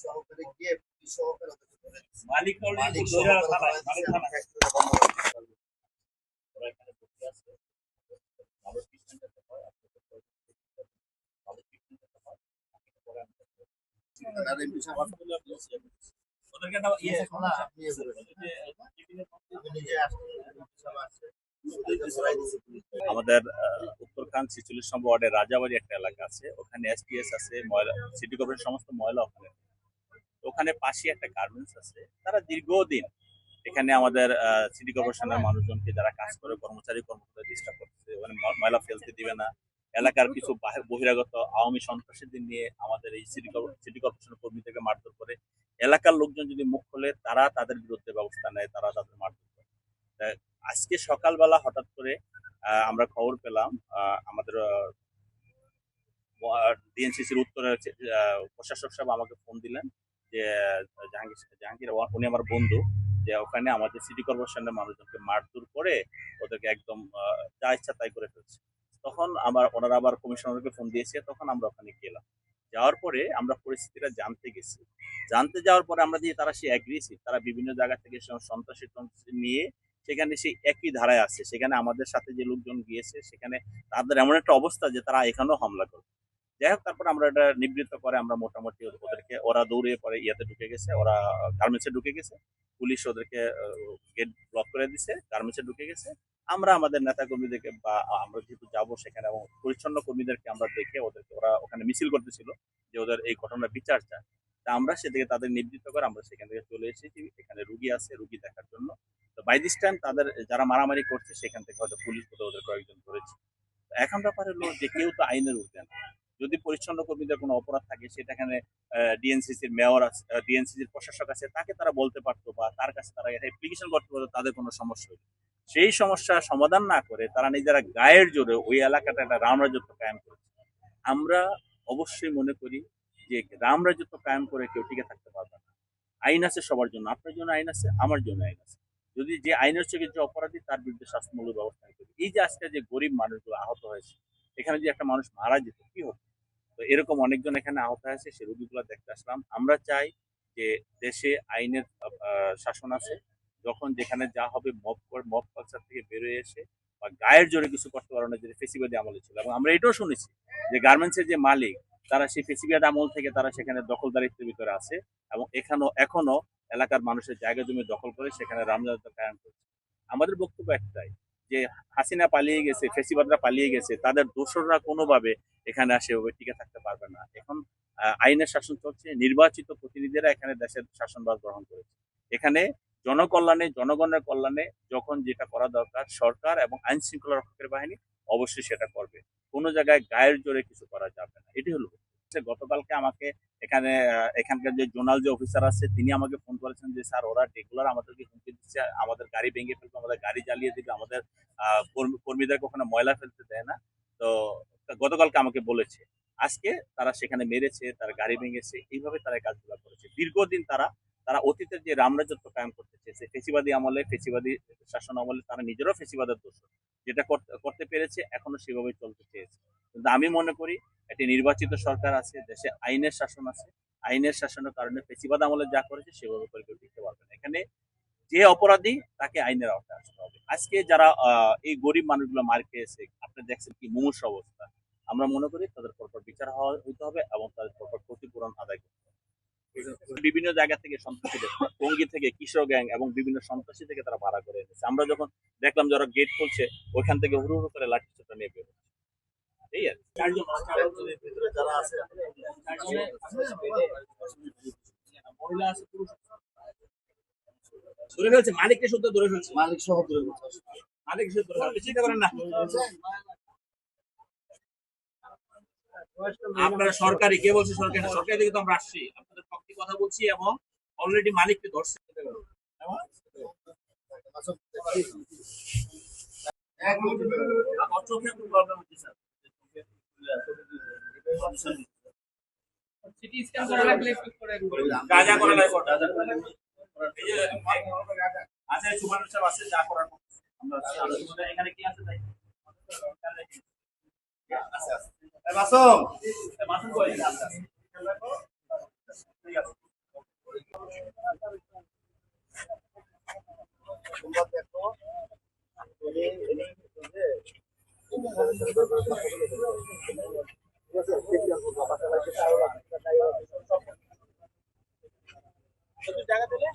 সহকারে গিয়ে পুলিশ সহকারে ওদেরকে ধরে দিচ্ছে। মালিক মালিক সহকারে সহকারে থানায়, ধরে মালিক দিচ্ছে, থানায়। ফ্যাক্টরিটা বন্ধ করতে পারবে। ওরা এখানে বসে আছে। ভালো ট্রিটমেন্ট দিতে হয়, আপনাদের ভালো ট্রিটমেন্ট দিতে হয়। আপনি পরে আমি আর এই বিষয়ে আমার ওদেরকে একটা ইয়ে খোলা, আপনি ইয়ে করে দিন। আমি নিজে আসছি, এই বিষয়ে আসছে, ওদেরকে ধরাই দিচ্ছে পুলিশ। আমাদের উত্তরখান 46 নম্বর ওয়ার্ডের রাজাবাড়ি একটা এলাকা আছে, ওখানে এসটিএস আছে, ময়লা সিটি কর্পোরেশন সমস্ত ময়লা ওখানে। তো ওখানে পাশে একটা গার্মেন্টস আছে, তারা দীর্ঘদিন এখানে আমাদের সিটি কর্পোরেশনের মানুষজনকে যারা কাজ করে কর্মচারী ডিস্টার্ব করতেছে, ওখানে ময়লা ফেলতে দিবে না। এলাকার কিছু বহিরাগত আওয়ামী সন্ত্রাসীদের নিয়ে আমাদের এই সিটি কর্পোরেশনের কর্মীদেরকে মারধর করে। এলাকার লোকজন যদি মুখ খোলে তারা তাদের বিরুদ্ধে ব্যবস্থা নেয়, তারা তাদের মারধর করে। আজকে সকালবেলা হঠাৎ করে আমরা খবর পেলাম, আমাদের ডিএনসিসির উত্তরের প্রশাসক সাহেব আমাকে ফোন দিলেন যে জাহাঙ্গীর উনি আমার বন্ধু, যে ওখানে আমাদের সিটি কর্পোরেশনের মানুষজনকে মারধর করে ওদেরকে একদম যা ইচ্ছা তাই করে ফেলছে। তখন ওনারা আবার কমিশনারকে ফোন দিয়েছে, তখন আমরা ওখানে গেলাম। যাওয়ার পরে আমরা পরিস্থিতিটা জানতে গেছি। জানতে যাওয়ার পরে আমরা দিয়ে তারা সে অ্যাগ্রেসিভ, তারা বিভিন্ন জায়গা থেকে সন্ত্রাসী নিয়ে সেখানে সেই একই ধারায় আছে। সেখানে আমাদের সাথে যে লোকজন গিয়েছে সেখানে তাদের এমন একটা অবস্থা যে তারা এখানেও হামলা করে। যাই হোক, তারপর আমরা এটা নিবৃত্ত করে আমরা মোটামুটি ওদেরকে, ওরা দৌড়ে পরে ইয়াতে ঢুকে গেছে, ওরা গার্মেন্টসে ঢুকে গেছে। পুলিশ ওদেরকে গেট ব্লক করে দিছে, গার্মেন্টসে ঢুকে গেছে। আমরা আমাদের নেতা কর্মীদেরকে বা আমরা যেহেতু যাবো সেখানে এবং পরিচ্ছন্ন কর্মীদেরকে আমরা দেখে ওদেরকে, ওরা ওখানে মিছিল করতেছিল যে ওদের এই ঘটনার বিচার চায়। তা আমরা সেদিকে তাদের নিবৃত্ত করে আমরা সেখান থেকে চলে এসেছি। এখানে রুগী আছে, রুগী দেখার জন্য। তো বাই দিস টাইম তাদের যারা মারামারি করছে সেখান থেকে হয়তো পুলিশ ওদের কয়েকজন ধরেছে। এখন ব্যাপার হলো যে কেউ তো আইনের ঊর্ধ্বে না। যদি পরিচ্ছন্ন কর্মীদের কোনো অপরাধ থাকে সেটা এখানে ডিএনসিসির মেয়র আছে, ডিএনসিসির প্রশাসক আছে, তাকে তারা বলতে পারতো বা তার কাছে তারা অ্যাপ্লিকেশন করতে পারতো, তাদের কোনো সমস্যা হইতো। সেই সমস্যা সমাধান না করে তারা নিজেরা গায়ের জোরে ওই এলাকাটা একটা রাম রাজত্ব কায়েম করেছে। আমরা অবশ্যই মনে করি যে রাম রাজত্ব কায়েম করে কেউ টিকে থাকতে পারবে না। আইন আছে সবার জন্য, আপনার জন্য আইন আছে, আমার জন্য আইন আছে। যদি যে আইনের চোখে যে অপরাধী তার বিরুদ্ধে শাস্তিমূলক ব্যবস্থা নিতে হবে। এই যে আজকে যে গরিব মানুষগুলো আহত হয়েছে, এখানে যে একটা মানুষ মারা যেত কি হতো। তো এরকম অনেকজন এখানে আহত হয়েছে, সে রোগীগুলো দেখতে আসলাম। আমরা চাই যে দেশে আইনের শাসন আছে, যখন যেখানে যা হবে মব কালচার থেকে বেরোয় এসে বা গায়ের জোরে কিছু করতে পারো না, যেটা ফেসিবাদী আমলে ছিল। এবং আমরা এটাও শুনেছি যে গার্মেন্টসের যে মালিক, তারা সেই ফেসিবাদ আমল থেকে তারা সেখানে দখলদারিত্বের ভিতরে আছে এবং এখনো এলাকার মানুষের জায়গা জমি দখল করে সেখানে রামরাজ্য কায়েম করছে। আমাদের বক্তব্য একটাই, যে হাসিনা পালিয়ে গেছে, ফেসিবাদরা পালিয়ে গেছে, তাদের দোসররা কোনোভাবে এখানে আসে ওভাবে টিকে থাকতে পারবে না। এখন আইনের শাসন চলছে, নির্বাচিত প্রতিনিধিরা এখানে দেশের শাসনভার গ্রহণ করেছে। এখানে জনকল্যাণে, জনগণের কল্যাণে যখন যেটা করা দরকার, সরকার এবং আইন শৃঙ্খলা রক্ষকের বাহিনী অবশ্যই সেটা করবে। কোনো জায়গায় গায়ের জোরে কিছু করা যাবে না, এটি হলো। গতকালকে আমাকে এখানকার যে জোনাল যে অফিসার আছে তিনি আমাকে ফোন করেছেন যে স্যার ওরা রেগুলার আমাদেরকে হুমকি দিচ্ছে, আমাদের গাড়ি ভেঙে ফেলবে, আমাদের গাড়ি জ্বালিয়ে দিবে, আমাদের কর্মীদেরকে ওখানে ময়লা ফেলতে দেয় না। তো গতকালকে আমাকে বলেছে আজকে তারা সেখানে মেরেছে, তারা গাড়ি ভেঙেছে, এইভাবে তারা কাজগুলো করেছে। দীর্ঘদিন তারা তারা অতীতের যে রামরাজত্ব কায়েম করতে চেয়েছে, ফেসিবাদী আমলে, ফেসিবাদী শাসন আমলে তারা নিজেরাও ফেসিবাদের দোষ যেটা করতে পেরেছে, এখনো সেভাবেই চলতে চেয়েছে। কিন্তু আমি মনে করি একটি নির্বাচিত সরকার আছে, দেশে আইনের শাসন আছে। আইনের শাসনের কারণে ফেসিবাদ আমলে যা করেছে সেভাবে করে কেউ টিকতে পারবে না। এখানে যে অপরাধী তাকে আইনের আওতায় আসতে হবে। আজকে যারা এই গরিব মানুষগুলো মার খেয়েছে, আপনি দেখছেন কি মুমূর্ষু অবস্থা। আমরা মনে করি তাদের পরপর বিচার হইতে হবে এবং তাদের পরপর ক্ষতিপূরণ আদায় করতে হবে। বিভিন্ন জায়গা থেকে সন্ত্রাসীদের, টঙ্গী থেকে কিশোর গ্যাং এবং বিভিন্ন সন্ত্রাসী থেকে তারা ভাড়া করে এনেছে। আমরা যখন দেখলাম যারা গেট খুলছে ওইখান থেকে হুড়ু হুড়ু করে লাঠি ছোটা নিয়ে বের হচ্ছে। এই আর কি। ফ্যাক্টরির ভিতরে যারা আছে, মহিলা আছে, পুরুষ আছে। ধরে ফেলছে মালিককে, শুদ্ধ ধরে ফেলছে মালিক সহ ধরে ফেলছে। মালিক শুদ্ধ ধরে ফেলছে, চিন্তা করেন না। আপনারা সরকারি, কে বলছে সরকারি না? সরকারি দিকে তো আমরা আসছি, আপনাদের পক্ষে কথা বলছি এবং অলরেডি মালিককে ধরছে। চোখে প্রবলেম হচ্ছে স্যার, সিটি স্ক্যান করা লাগলে একটু করে যা যা করা লাগবে এই যে আছে সুপার সাহেব আছে, যা করার আমরা এখানে কি আছে তাই আছে আছে। মাসুম মাসুম কই আছে আছে ঠিক আছে। তোমরা দেখো জায়গা দিলে